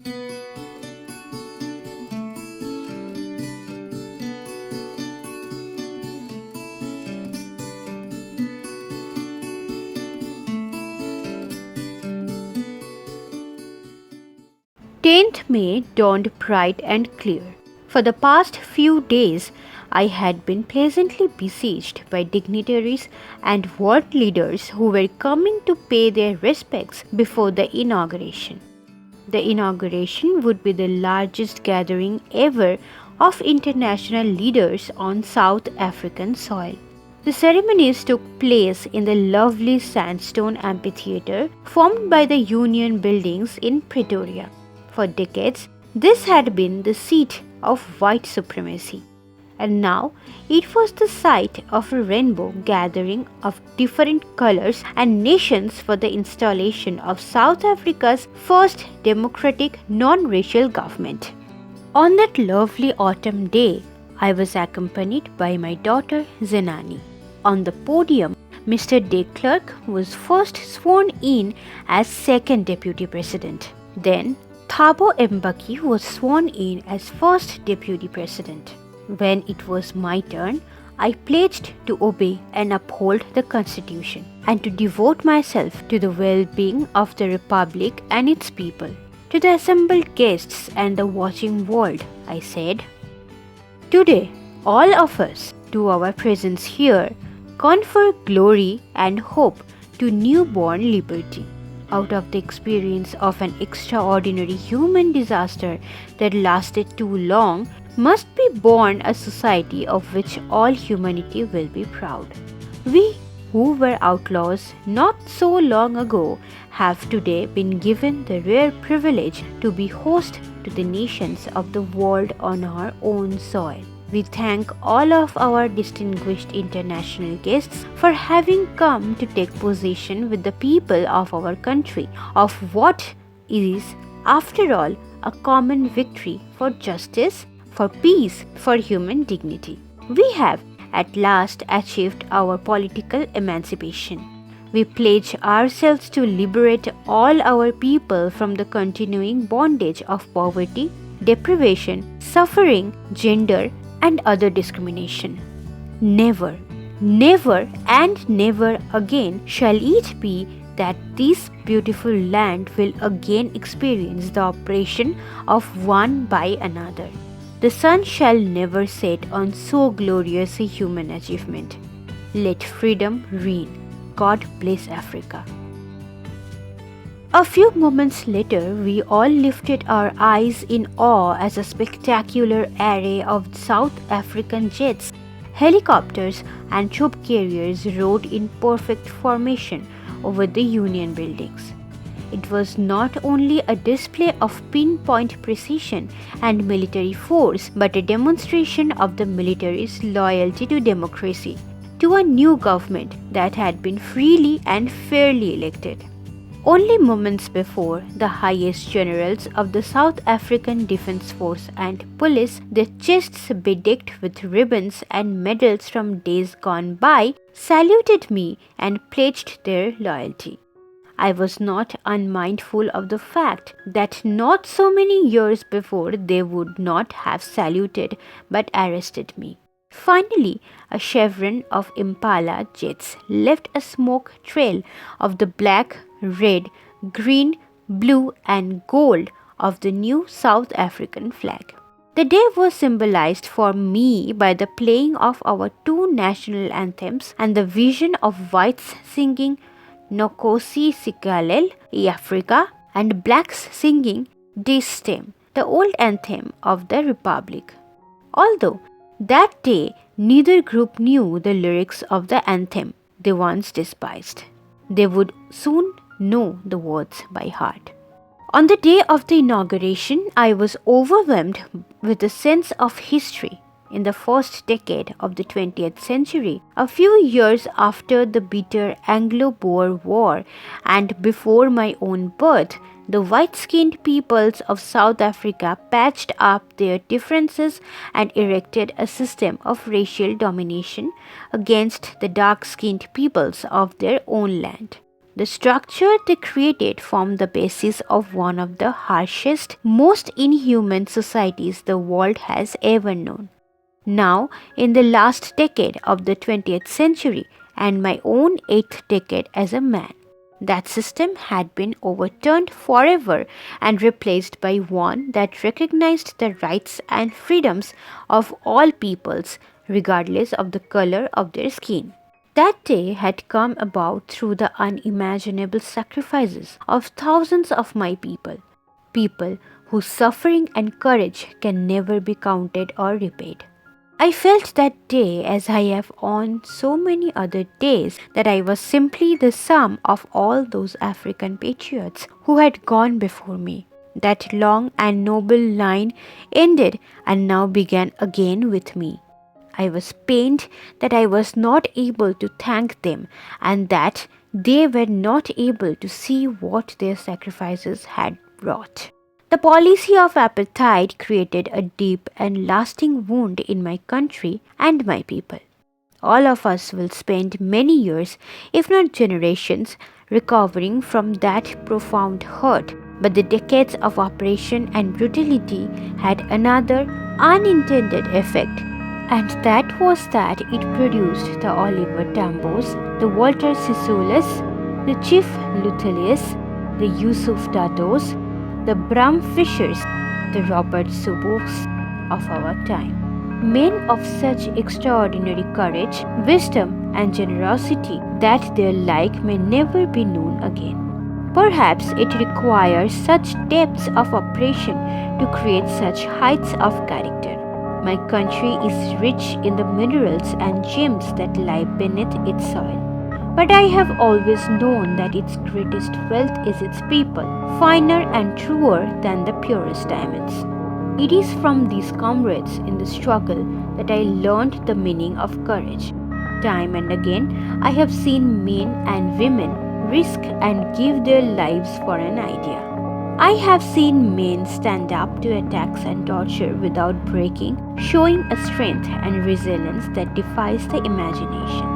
10th May dawned bright and clear. For the past few days, I had been pleasantly besieged by dignitaries and world leaders who were coming to pay their respects before the inauguration. The inauguration would be the largest gathering ever of international leaders on South African soil. The ceremonies took place in the lovely sandstone amphitheatre formed by the Union buildings in Pretoria. For decades, this had been the seat of white supremacy, and now it was the site of a rainbow gathering of different colors and nations for the installation of South Africa's first democratic non-racial government. On that lovely autumn day, I was accompanied by my daughter Zenani. On the podium, Mr. De Klerk was first sworn in as second deputy president. Then Thabo Mbeki was sworn in as first deputy president. When it was my turn, I pledged to obey and uphold the constitution and to devote myself to the well-being of the republic and its people. To the assembled guests and the watching world, I said, "Today, all of us, to our presence here, confer glory and hope to newborn liberty. Out of the experience of an extraordinary human disaster that lasted too long, must be born a society of which all humanity will be proud. We who were outlaws not so long ago have today been given the rare privilege to be host to the nations of the world on our own soil. We thank all of our distinguished international guests for having come to take possession with the people of our country of what is, after all, a common victory for justice, for peace, for human dignity. We have at last achieved our political emancipation. We pledge ourselves to liberate all our people from the continuing bondage of poverty, deprivation, suffering, gender, and other discrimination. Never, never, and never again shall it be that this beautiful land will again experience the oppression of one by another. The sun shall never set on so glorious a human achievement. Let freedom reign. God bless Africa." A few moments later, we all lifted our eyes in awe as a spectacular array of South African jets, helicopters, and troop carriers rode in perfect formation over the Union buildings. It was not only a display of pinpoint precision and military force, but a demonstration of the military's loyalty to democracy, to a new government that had been freely and fairly elected. Only moments before, the highest generals of the South African Defence Force and Police, their chests bedecked with ribbons and medals from days gone by, saluted me and pledged their loyalty. I was not unmindful of the fact that not so many years before they would not have saluted but arrested me. Finally, a chevron of Impala jets left a smoke trail of the black, red, green, blue, and gold of the new South African flag. The day was symbolized for me by the playing of our two national anthems and the vision of whites singing Nkosi Sikelel' iAfrika and blacks singing Dis Stem, the old anthem of the Republic. Although that day neither group knew the lyrics of the anthem they once despised, they would soon know the words by heart. On the day of the inauguration, I was overwhelmed with a sense of history. In the first decade of the 20th century, a few years after the bitter Anglo-Boer War and before my own birth, the white-skinned peoples of South Africa patched up their differences and erected a system of racial domination against the dark-skinned peoples of their own land. The structure they created formed the basis of one of the harshest, most inhuman societies the world has ever known. Now, in the last decade of the 20th century and my own 8th decade as a man, that system had been overturned forever and replaced by one that recognized the rights and freedoms of all peoples, regardless of the color of their skin. That day had come about through the unimaginable sacrifices of thousands of my people whose suffering and courage can never be counted or repaid. I felt that day, as I have on so many other days, that I was simply the sum of all those African patriots who had gone before me. That long and noble line ended and now began again with me. I was pained that I was not able to thank them and that they were not able to see what their sacrifices had brought. The policy of apartheid created a deep and lasting wound in my country and my people. All of us will spend many years, if not generations, recovering from that profound hurt. But the decades of oppression and brutality had another unintended effect, and that was that it produced the Oliver Tambos, the Walter Sissolis, the Chief Luthelius, the Yusuf Dados, the Bram Fishers, the Robert Subos of our time. Men of such extraordinary courage, wisdom, and generosity that their like may never be known again. Perhaps it requires such depths of oppression to create such heights of character. My country is rich in the minerals and gems that lie beneath its soil. But I have always known that its greatest wealth is its people, finer and truer than the purest diamonds. It is from these comrades in the struggle that I learned the meaning of courage. Time and again, I have seen men and women risk and give their lives for an idea. I have seen men stand up to attacks and torture without breaking, showing a strength and resilience that defies the imagination.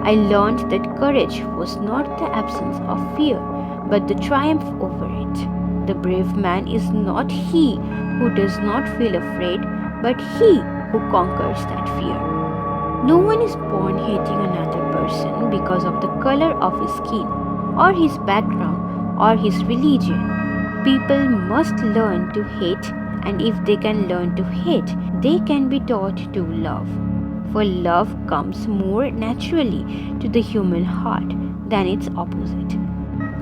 I learned that courage was not the absence of fear, but the triumph over it. The brave man is not he who does not feel afraid, but he who conquers that fear. No one is born hating another person because of the color of his skin, or his background, or his religion. People must learn to hate, and if they can learn to hate, they can be taught to love. For love comes more naturally to the human heart than its opposite.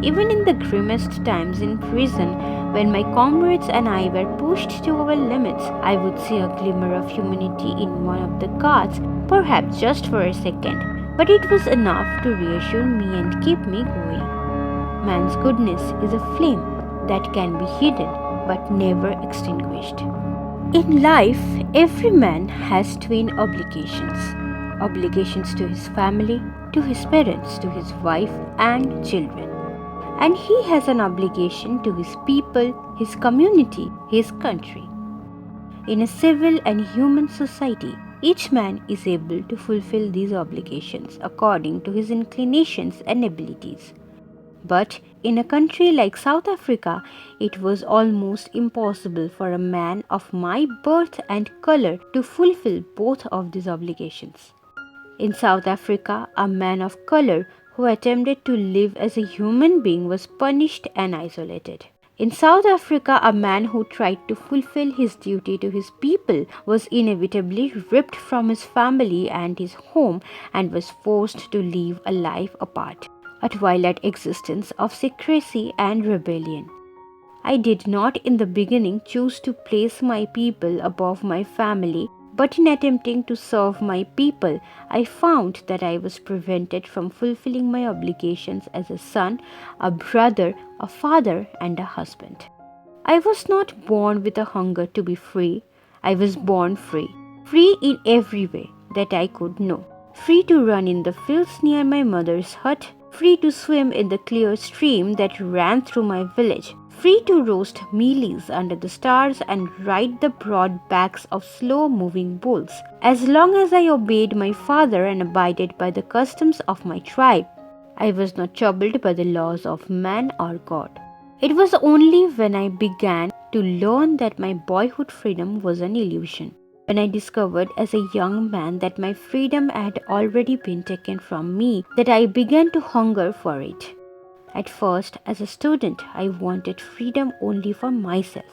Even in the grimmest times in prison, when my comrades and I were pushed to our limits, I would see a glimmer of humanity in one of the guards, perhaps just for a second, but it was enough to reassure me and keep me going. Man's goodness is a flame that can be hidden but never extinguished. In life, every man has twin obligations to his family, to his parents, to his wife and children. And he has an obligation to his people, his community, his country. In a civil and human society, each man is able to fulfill these obligations according to his inclinations and abilities. But in a country like South Africa, it was almost impossible for a man of my birth and color to fulfill both of these obligations. In South Africa, a man of color who attempted to live as a human being was punished and isolated. In South Africa, a man who tried to fulfill his duty to his people was inevitably ripped from his family and his home and was forced to live a life apart, a twilight existence of secrecy and rebellion. I did not in the beginning choose to place my people above my family, but in attempting to serve my people, I found that I was prevented from fulfilling my obligations as a son, a brother, a father, and a husband. I was not born with a hunger to be free. I was born free, free in every way that I could know. Free to run in the fields near my mother's hut, free to swim in the clear stream that ran through my village, free to roast mealies under the stars and ride the broad backs of slow-moving bulls, as long as I obeyed my father and abided by the customs of my tribe. I was not troubled by the laws of man or God. It was only when I began to learn that my boyhood freedom was an illusion, when I discovered as a young man that my freedom had already been taken from me, that I began to hunger for it. At first, as a student, I wanted freedom only for myself.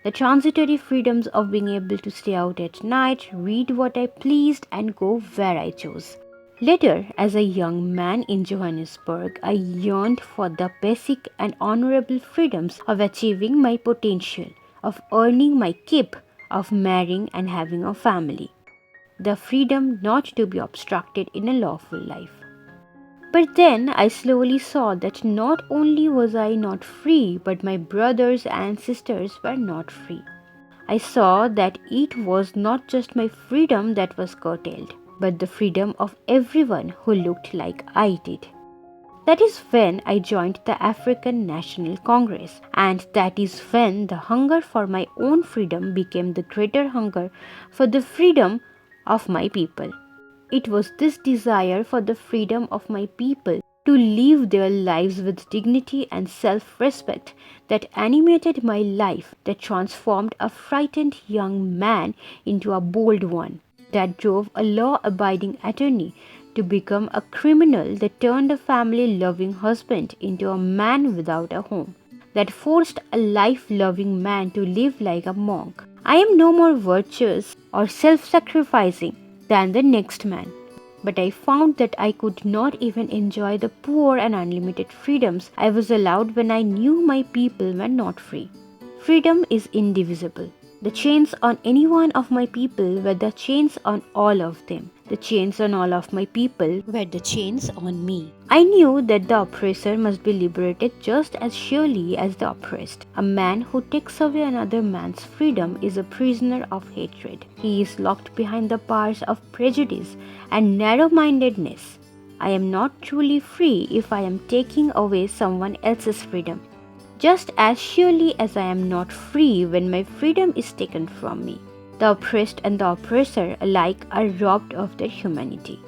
The transitory freedoms of being able to stay out at night, read what I pleased, and go where I chose. Later, as a young man in Johannesburg, I yearned for the basic and honorable freedoms of achieving my potential, of earning my keep, of marrying and having a family. The freedom not to be obstructed in a lawful life. But then I slowly saw that not only was I not free, but my brothers and sisters were not free. I saw that it was not just my freedom that was curtailed, but the freedom of everyone who looked like I did. That is when I joined the African National Congress, and that is when the hunger for my own freedom became the greater hunger for the freedom of my people. It was this desire for the freedom of my people to live their lives with dignity and self-respect that animated my life, that transformed a frightened young man into a bold one, that drove a law-abiding attorney to become a criminal, that turned a family-loving husband into a man without a home, that forced a life-loving man to live like a monk. I am no more virtuous or self-sacrificing than the next man. But I found that I could not even enjoy the poor and unlimited freedoms I was allowed when I knew my people were not free. Freedom is indivisible. The chains on any one of my people were the chains on all of them. The chains on all of my people were the chains on me. I knew that the oppressor must be liberated just as surely as the oppressed. A man who takes away another man's freedom is a prisoner of hatred. He is locked behind the bars of prejudice and narrow-mindedness. I am not truly free if I am taking away someone else's freedom, just as surely as I am not free when my freedom is taken from me. The oppressed and the oppressor alike are robbed of their humanity.